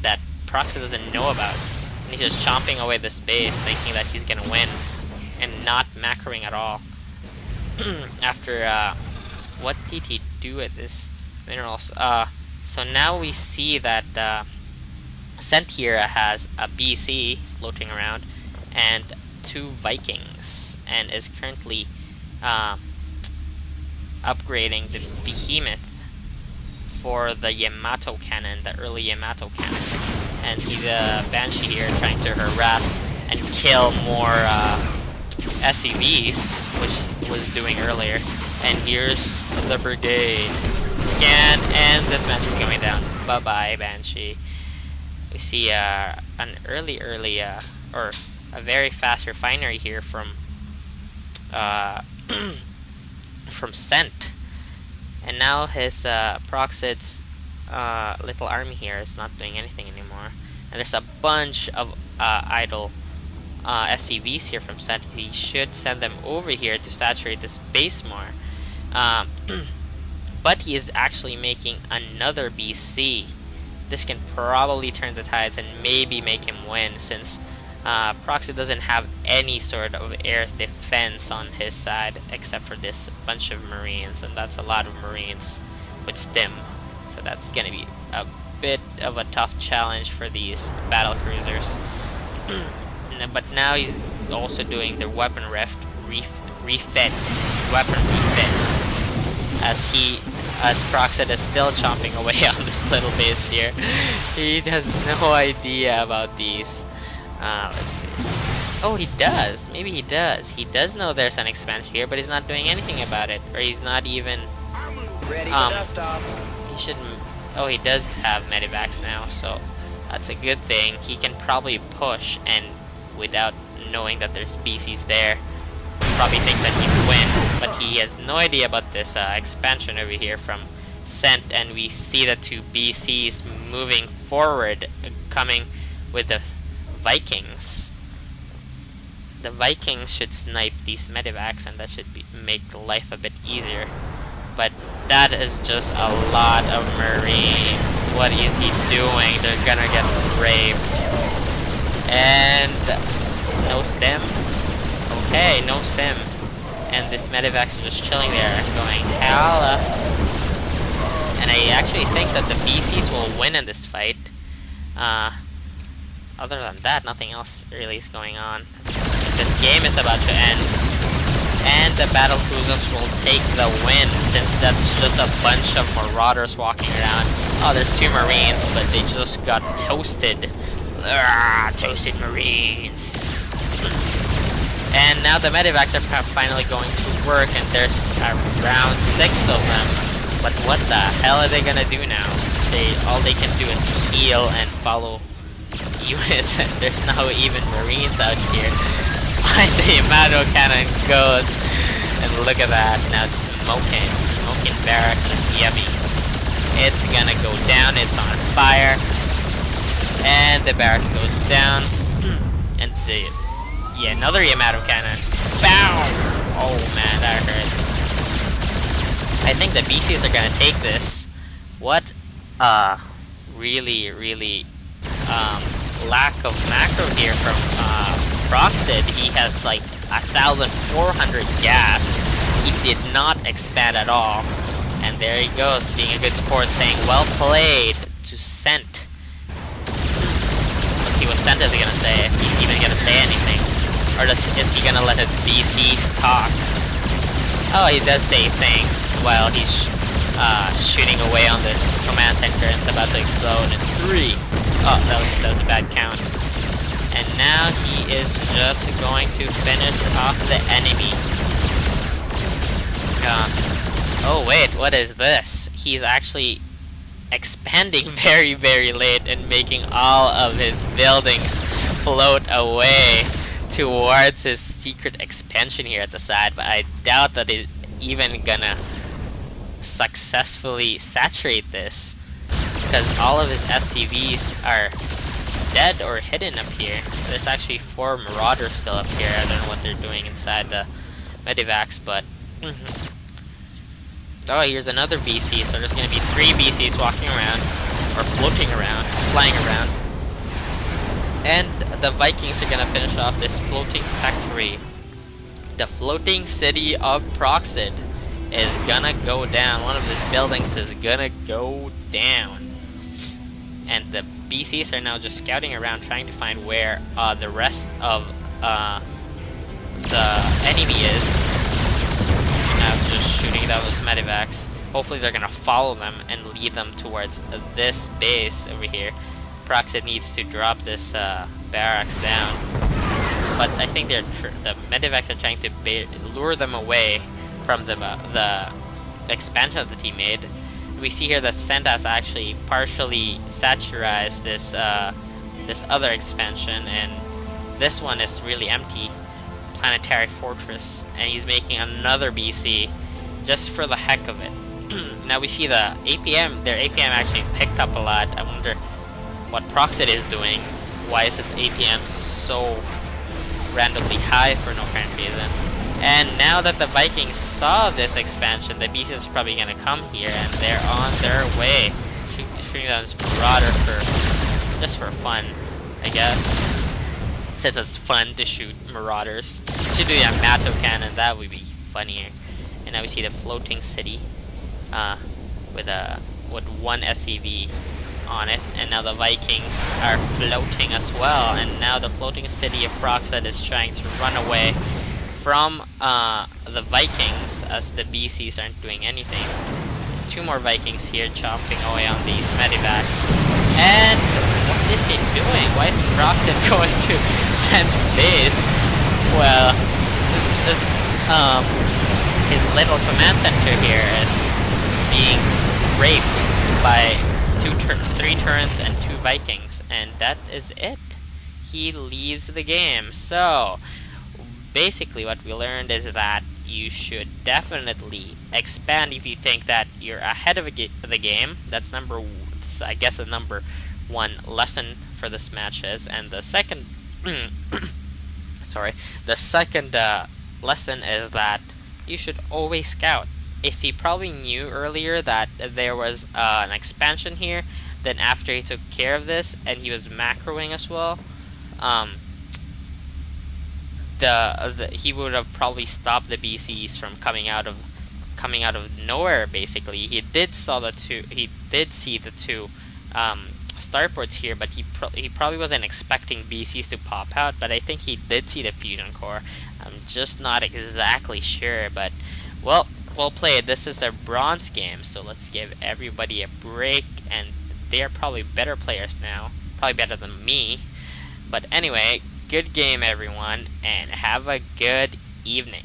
that Proxy doesn't know about. And he's just chomping away this base, thinking that he's gonna win, and not macroing at all. After, what did he do with this minerals? So now we see that Cent here has a BC floating around, and 2 Vikings, and is currently upgrading the Behemoth for the Yamato cannon, the early Yamato cannon. And see the Banshee here trying to harass and kill more SCVs, which he was doing earlier. And here's the brigade. Scan, and this Banshee's going down. Bye-bye, Banshee. We see an early, or a very fast refinery here from from Cent. And now his Proxid's little army here is not doing anything anymore. And there's a bunch of idle SCVs here from Cent. He should send them over here to saturate this base more. But he is actually making another BC. This can probably turn the tides and maybe make him win, since Proxy doesn't have any sort of air defense on his side except for this bunch of Marines, and that's a lot of Marines with Stim. So that's gonna be a bit of a tough challenge for these battle cruisers. But now he's also doing the weapon refit, as Proxid is still chomping away on this little base here. He has no idea about these. Let's see. Oh, he does. Maybe he does. He does know there's an expansion here, but he's not doing anything about it, or he's not even. He shouldn't. Oh, he does have medivacs now, so that's a good thing. He can probably push, and without knowing that there's BCs there, probably think that he can win. But he has no idea about this expansion over here from Cent, and we see the 2 BCs moving forward, coming with the Vikings. The Vikings should snipe these medivacs, and that should make life a bit easier. But that is just a lot of Marines. What is he doing? They're gonna get raped. And no stem. Okay, no stem. And this medivacs are just chilling there, going hella. And I actually think that the BCs will win in this fight. Other than that, nothing else really is going on. This game is about to end, and the battle cruisers will take the win, since that's just a bunch of marauders walking around. Oh, there's 2 Marines, but they just got toasted. Toasted Marines. And now the medivacs are finally going to work, and there's around 6 of them. But what the hell are they gonna do now? All they can do is heal and follow units, and there's no even Marines out here. And the Yamato cannon goes, and look at that, now it's smoking barracks is yummy. It's gonna go down, it's on fire, and the barracks goes down, and another Yamato cannon, BOW! Oh man, that hurts. I think the BCs are gonna take this. What really lack of macro here from Proxid. He has like 1,400 gas. He did not expand at all. And there he goes, being a good sport, saying well played to Cent. Let's see what Cent is gonna say, if he's even gonna say anything. Or is he gonna let his BCs talk? Oh, he does say thanks while he's shooting away on this command center, and it's about to explode in 3. Oh, that was a bad count. And now he is just going to finish off the enemy. Oh wait, what is this? He's actually expanding very late and making all of his buildings float away towards his secret expansion here at the side, but I doubt that he's even gonna successfully saturate this, because all of his SCVs are dead or hidden up here. There's actually 4 marauders still up here. I don't know what they're doing inside the medivacs, but oh, here's another BC, so there's gonna be 3 BCs walking around. or floating around, flying around. And the Vikings are gonna finish off this floating factory. The floating city of Proxid is gonna go down. One of these buildings is gonna go down. And the BCs are now just scouting around trying to find where the rest of the enemy is. Now just shooting down those medivacs. Hopefully they're gonna follow them and lead them towards this base over here. Proxid needs to drop this barracks down. But I think the medivacs are trying to lure them away from the expansion that the team made. We see here that Sendas actually partially saturized this this other expansion, and this one is really empty, Planetary Fortress, and he's making another BC just for the heck of it. Now we see the APM, their APM actually picked up a lot. I wonder what Proxid is doing. Why is this APM so randomly high for no apparent reason? And now that the Vikings saw this expansion, the BCs are probably gonna come here, and they're on their way. Shooting down this Marauder just for fun, I guess. Since it's fun to shoot Marauders. Should do a Mato cannon, that would be funnier. And now we see the floating city with one SCV on it, and now the Vikings are floating as well, and now the floating city of Proxid is trying to run away from the Vikings as the BCs aren't doing anything. There's two more Vikings here chomping away on these medivacs. And what is he doing? Why is Proxid going to Sense base? Well, his little command center here is being raped by 3 turrets and 2 Vikings, and that is it. He leaves the game. So basically what we learned is that you should definitely expand if you think that you're ahead of the game. That's I guess the number 1 lesson for this match is. And the second the second lesson is that you should always scout. If he probably knew earlier that there was an expansion here, then after he took care of this and he was macroing as well, he would have probably stopped the BCs from coming out of nowhere. Basically, he did see the two starports here, but he probably wasn't expecting BCs to pop out. But I think he did see the fusion core. I'm just not exactly sure, but well played. This is a bronze game, so let's give everybody a break, and they are probably better players now, probably better than me. But anyway, good game everyone, and have a good evening.